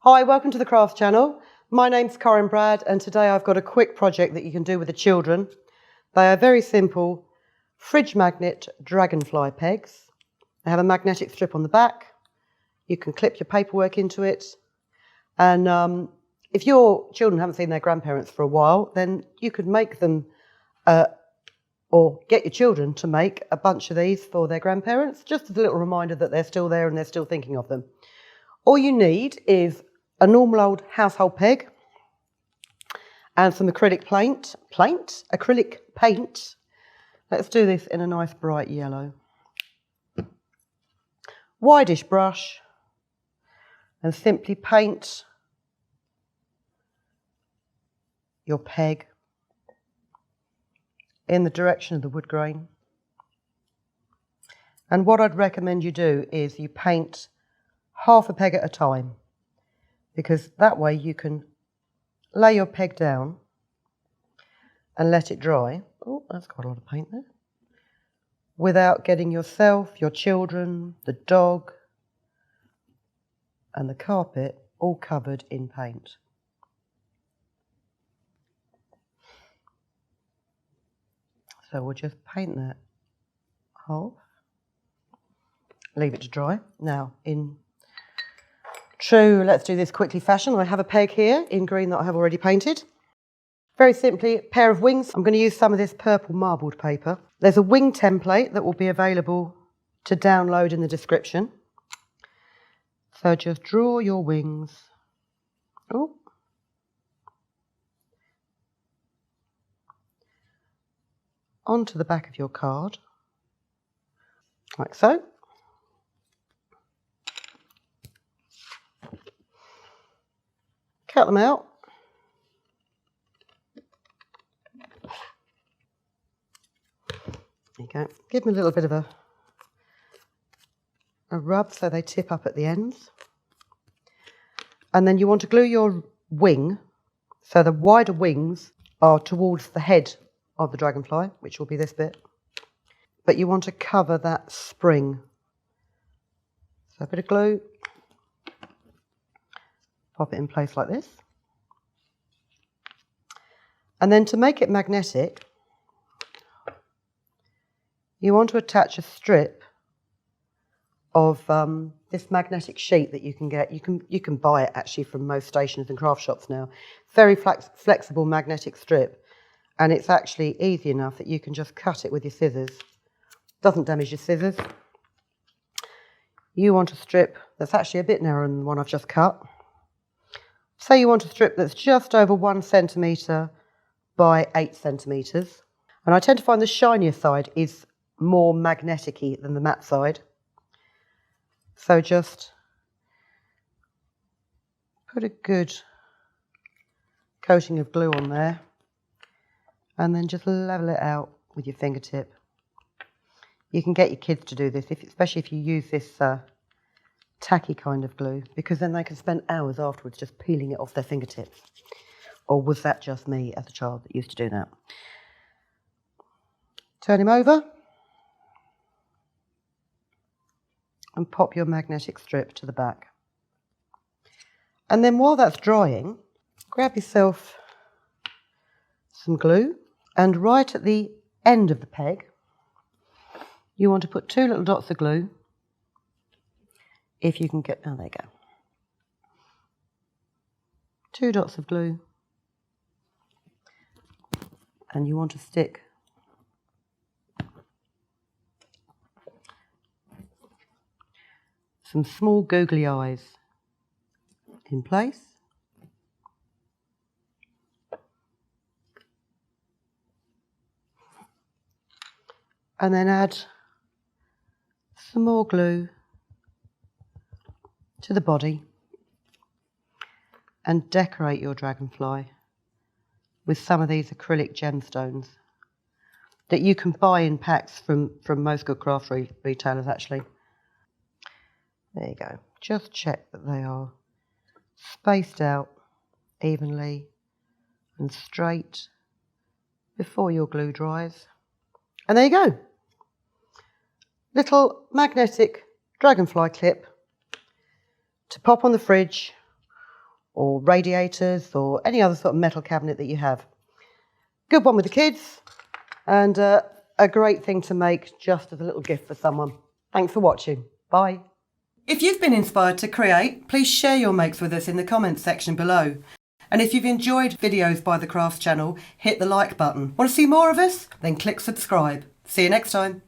Hi, welcome to the Craft Channel. My name's Corinne Brad, and today I've got a quick project that you can do with the children. They are very simple fridge magnet dragonfly pegs. They have a magnetic strip on the back. You can clip your paperwork into it. And if your children haven't seen their grandparents for a while, then you could make them or get your children to make a bunch of these for their grandparents, just as a little reminder that they're still there and they're still thinking of them. All you need is a normal old household peg and some acrylic paint. Let's do this in a nice bright yellow. Wideish brush, and simply paint your peg in the direction of the wood grain. And what I'd recommend you do is you paint half a peg at a time, because that way you can lay your peg down and let it dry. Oh, that's quite a lot of paint there. Without getting yourself, your children, the dog and the carpet all covered in paint. So we'll just paint that half, leave it to dry. Now, in true let's do this quickly fashion, I have a peg here in green that I have already painted. Very simply, a pair of wings. I'm going to use some of this purple marbled paper. There's a wing template that will be available to download in the description. So just draw your wings. Oh. Onto the back of your card, like so. Cut them out. There you go. Give them a little bit of a rub so they tip up at the ends. And then you want to glue your wing so the wider wings are towards the head of the dragonfly, which will be this bit. But you want to cover that spring. So a bit of glue. Pop it in place like this. And then to make it magnetic, you want to attach a strip of this magnetic sheet that you can get. You can buy it actually from most stationers and craft shops now. Very flexible magnetic strip, and it's actually easy enough that you can just cut it with your scissors. Doesn't damage your scissors. You want a strip that's actually a bit narrower than the one I've just cut. Say you want a strip that's just over 1 centimetre by 8 centimetres. And I tend to find the shinier side is more magnetic-y than the matte side. So just put a good coating of glue on there and then just level it out with your fingertip. You can get your kids to do this, especially if you use this tacky kind of glue, because then they can spend hours afterwards just peeling it off their fingertips. Or was that just me as a child that used to do that? Turn him over and pop your magnetic strip to the back. And then while that's drying, grab yourself some glue, and right at the end of the peg, you want to put 2 little dots of glue. If you can get, oh, there you go. 2 dots of glue. And you want to stick some small googly eyes in place. And then add some more glue to the body and decorate your dragonfly with some of these acrylic gemstones that you can buy in packs from most good craft retailers actually. There you go. Just check that they are spaced out evenly and straight before your glue dries. And there you go. Little magnetic dragonfly clip to pop on the fridge or radiators or any other sort of metal cabinet that you have. Good one with the kids, and a great thing to make just as a little gift for someone. Thanks for watching. Bye. If you've been inspired to create, please share your makes with us in the comments section below. And if you've enjoyed videos by the Crafts channel, hit the like button. Want to see more of us? Then click subscribe. See you next time.